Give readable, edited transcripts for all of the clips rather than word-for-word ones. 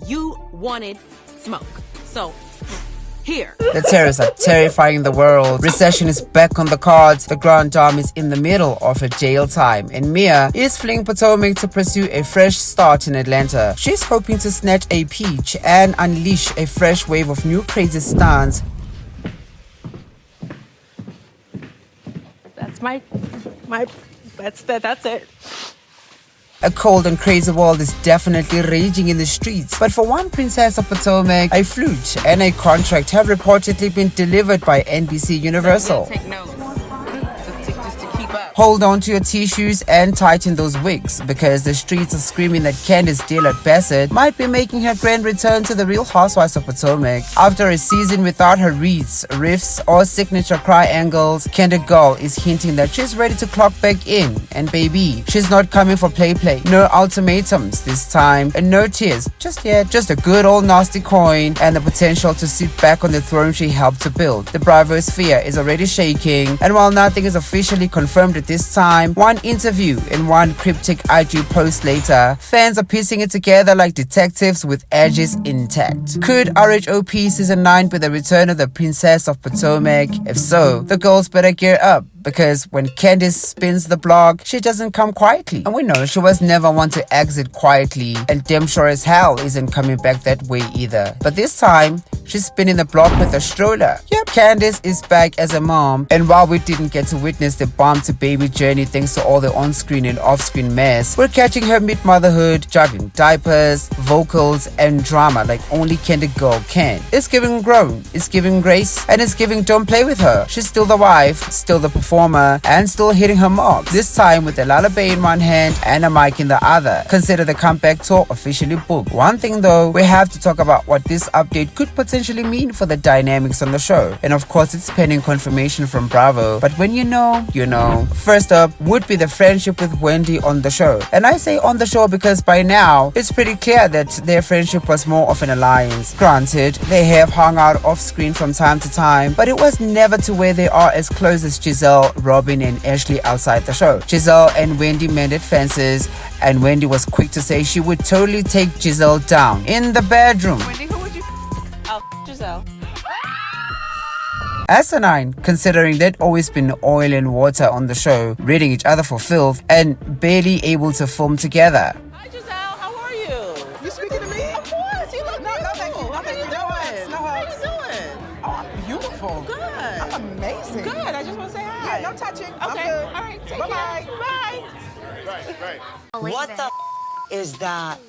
You wanted smoke. So, here. The terrorists are terrifying the world. Recession is back on the cards. The Grand Dame is in the middle of her jail time, and Mia is fleeing Potomac to pursue a fresh start in Atlanta. She's hoping to snatch a peach and unleash a fresh wave of new crazy stunts. That's it. A cold and crazy world is definitely raging in the streets. But for one princess of Potomac, a flute and a contract have reportedly been delivered by NBC Universal. Take notes. Just to keep up. Hold on to your tissues and tighten those wigs, because the streets are screaming that Candiace Dillard Basset might be making her grand return to the Real Housewives of Potomac. After a season without her reads, riffs, or signature cry angles, Candiace is hinting that she's ready to clock back in. And baby, she's not coming for play. No ultimatums this time, and no tears just yet. Just a good old nasty coin and the potential to sit back on the throne she helped to build. The Bravo sphere is already shaking, and while nothing is officially confirmed at this time, one interview and one cryptic IG post later, fans are piecing it together like detectives with edges intact. Could RHOP season 9 be the return of the Princess of Potomac? If so, the girls better gear up, because when Candice spins the block, she doesn't come quietly. And we know she was never one to exit quietly, and damn sure as hell isn't coming back that way either. But this time, she's spinning the block with a stroller. Yep, Candice is back as a mom, and while we didn't get to witness the bomb to baby journey thanks to all the on-screen and off-screen mess, we're catching her mid-motherhood, juggling diapers, vocals, and drama like only Candiace can. It's giving grown, it's giving grace, and it's giving don't play with her. She's still the wife, still the performer, and still hitting her mark. This time with a lullaby in one hand and a mic in the other. Consider the comeback tour officially booked. One thing though, we have to talk about what this update could potentially mean for the dynamics on the show. And of course, it's pending confirmation from Bravo. But when you know, you know. First up would be the friendship with Wendy on the show. And I say on the show because by now, it's pretty clear that their friendship was more of an alliance. Granted, they have hung out off screen from time to time, but it was never to where they are as close as Gizelle, Robin, and Ashley outside the show. Gizelle and Wendy mended fences, and Wendy was quick to say she would totally take Gizelle down in the bedroom. Wendy, who would you? Oh, Gizelle. Asinine, considering they'd always been oil and water on the show, raiding each other for filth and barely able to film together. Hi, Gizelle. How are you? You speaking to me? Of course. You look beautiful. No, thank you. How you doing? How you doing? Oh, I'm beautiful. Good. I'm amazing. Good. I just want to say hi. Yeah, no touching. Okay. I'm good. All right. Take Bye-bye. care. Bye. What the is that?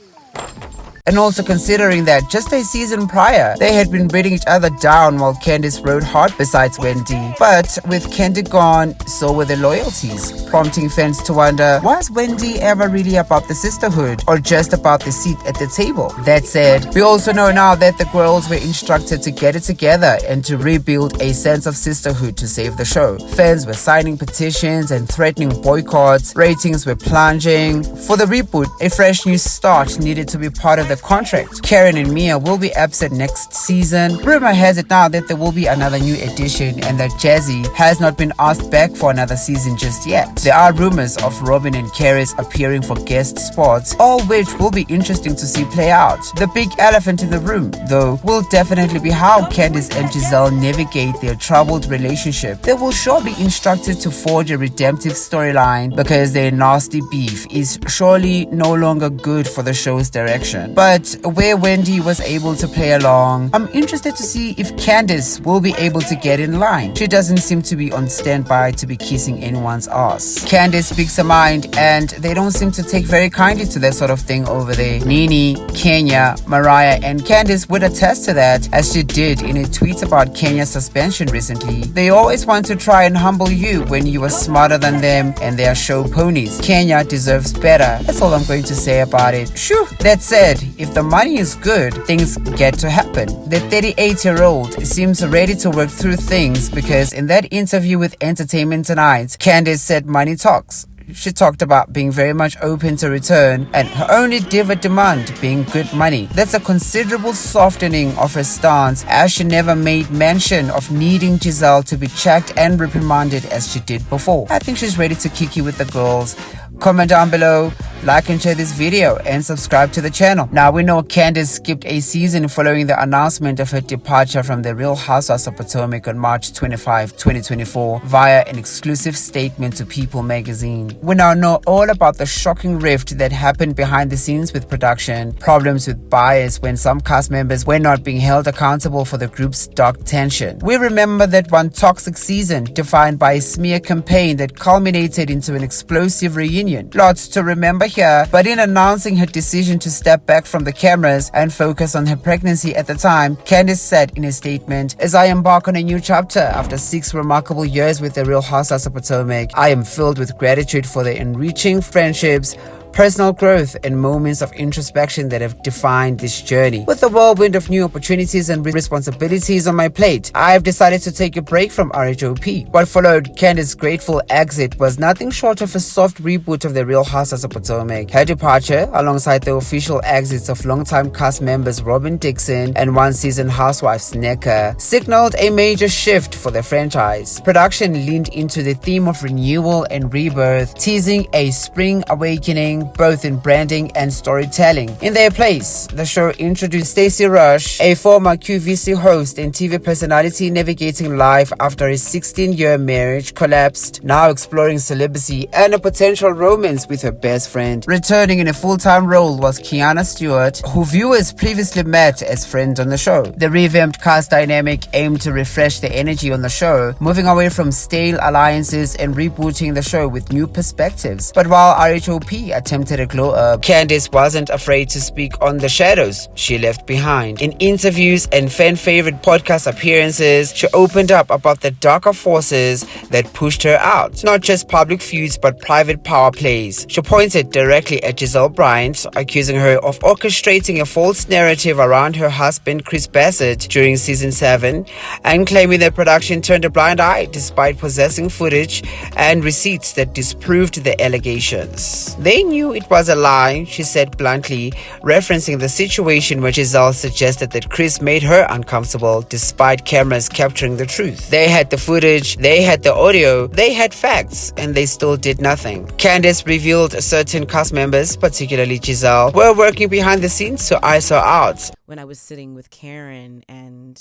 And also considering that just a season prior, they had been beating each other down while Candice rode hard besides Wendy. But with Candy gone, so were the loyalties, prompting fans to wonder, was Wendy ever really about the sisterhood or just about the seat at the table? That said, we also know now that the girls were instructed to get it together and to rebuild a sense of sisterhood to save the show. Fans were signing petitions and threatening boycotts, ratings were plunging. For the reboot, a fresh new start needed to be part of the contract. Karen and Mia will be absent next season. Rumor has it now that there will be another new edition and that Jazzy has not been asked back for another season just yet. There are rumors of Robin and Candice appearing for guest spots, all which will be interesting to see play out. The big elephant in the room, though, will definitely be how Candice and Gizelle navigate their troubled relationship. They will sure be instructed to forge a redemptive storyline because their nasty beef is surely no longer good for the show's direction. But where Wendy was able to play along, I'm interested to see if Candice will be able to get in line. She doesn't seem to be on standby to be kissing anyone's ass. Candice speaks her mind, and they don't seem to take very kindly to that sort of thing over there. Nene, Kenya, Mariah, and Candice would attest to that, as she did in a tweet about Kenya's suspension recently. They always want to try and humble you when you are smarter than them, and they are show ponies. Kenya deserves better. That's all I'm going to say about it. Shoo! That said, if the money is good, things get to happen. The 38-year-old seems ready to work through things because in that interview with Entertainment Tonight, Candice said money talks. She talked about being very much open to return and her only diva demand being good money. That's a considerable softening of her stance, as she never made mention of needing Gizelle to be checked and reprimanded as she did before. I think she's ready to kiki with the girls. Comment down below, like and share this video and subscribe to the channel. Now, we know Candice skipped a season following the announcement of her departure from the Real Housewives of Potomac on March 25, 2024 via an exclusive statement to People magazine. We now know all about the shocking rift that happened behind the scenes with production, problems with bias when some cast members were not being held accountable for the group's dark tension. We remember that one toxic season defined by a smear campaign that culminated into an explosive reunion. Lots to remember here, but in announcing her decision to step back from the cameras and focus on her pregnancy at the time, Candice said in a statement, "As I embark on a new chapter after 6 remarkable years with the Real Housewives of Potomac, I am filled with gratitude for the enriching friendships, personal growth, and moments of introspection that have defined this journey. With the whirlwind of new opportunities and responsibilities on my plate, I've decided to take a break from RHOP." What followed Candice's grateful exit was nothing short of a soft reboot of the Real Housewives of Potomac. Her departure, alongside the official exits of longtime cast members Robin Dixon and one-season housewives Neka, signaled a major shift for the franchise. Production leaned into the theme of renewal and rebirth, teasing a spring awakening both in branding and storytelling. In their place, the show introduced Stacey Rush, a former QVC host and TV personality navigating life after a 16-year marriage collapsed, now exploring celibacy and a potential romance with her best friend. Returning in a full-time role was Kiana Stewart, who viewers previously met as friends on the show. The revamped cast dynamic aimed to refresh the energy on the show, moving away from stale alliances and rebooting the show with new perspectives. But while RHOP attempted a glow up, Candice wasn't afraid to speak on the shadows she left behind. In interviews and fan-favorite podcast appearances, she opened up about the darker forces that pushed her out. Not just public feuds, but private power plays. She pointed directly at Gizelle Bryant, accusing her of orchestrating a false narrative around her husband Chris Basset during season 7, and claiming that production turned a blind eye despite possessing footage and receipts that disproved the allegations. "They knew it was a lie," she said bluntly, referencing the situation where Gizelle suggested that Chris made her uncomfortable despite cameras capturing the truth. "They had the footage, they had the audio, they had facts, and they still did nothing." Candice revealed certain cast members, particularly Gizelle, were working behind the scenes to ice her out. When I was sitting with Karen and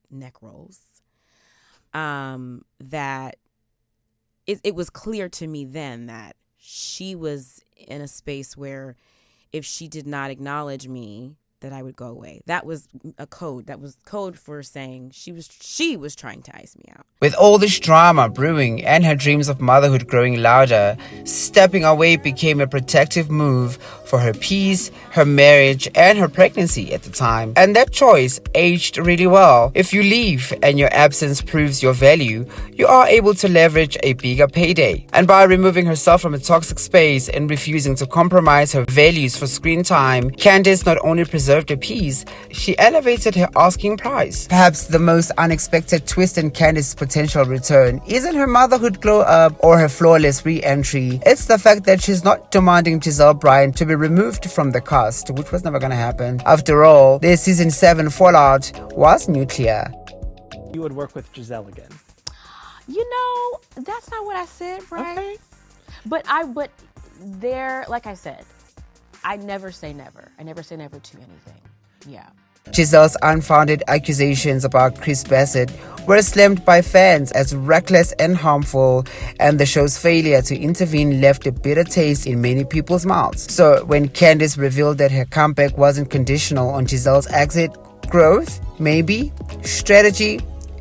neck rolls, that it was clear to me then that she was in a space where if she did not acknowledge me, that I would go away. That was a code. That was code for saying she was trying to ice me out. With all this drama brewing and her dreams of motherhood growing louder, stepping away became a protective move for her peace, her marriage, and her pregnancy at the time. And that choice aged really well. If you leave and your absence proves your value, you are able to leverage a bigger payday. And by removing herself from a toxic space and refusing to compromise her values for screen time, Candice not only preserved her peace, she elevated her asking price. Perhaps the most unexpected twist in Candice's potential return isn't her motherhood glow up or her flawless re-entry. It's the fact that she's not demanding Gizelle Bryant to be removed from the cast, which was never gonna happen. After all, their season 7 fallout was nuclear. You would work with Gizelle again? You know, that's not what I said, right? Okay. But there, like I said, I never say never. I never say never to anything. Yeah. Gizelle's unfounded accusations about Chris Basset were slammed by fans as reckless and harmful, and the show's failure to intervene left a bitter taste in many people's mouths. So when Candice revealed that her comeback wasn't conditional on Gizelle's exit, growth, maybe, strategy,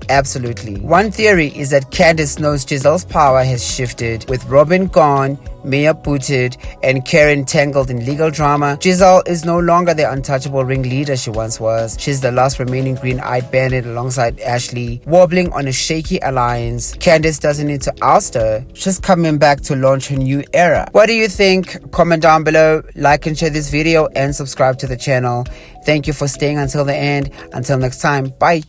absolutely. One theory is that Candice knows Gizelle's power has shifted. With Robin gone, Mia booted, and Karen tangled in legal drama, Gizelle is no longer the untouchable ringleader she once was. She's the last remaining green-eyed bandit alongside Ashley, wobbling on a shaky alliance. Candice doesn't need to oust her. She's coming back to launch her new era. What do you think? Comment down below, like and share this video, and subscribe to the channel. Thank you for staying until the end. Until next time, bye.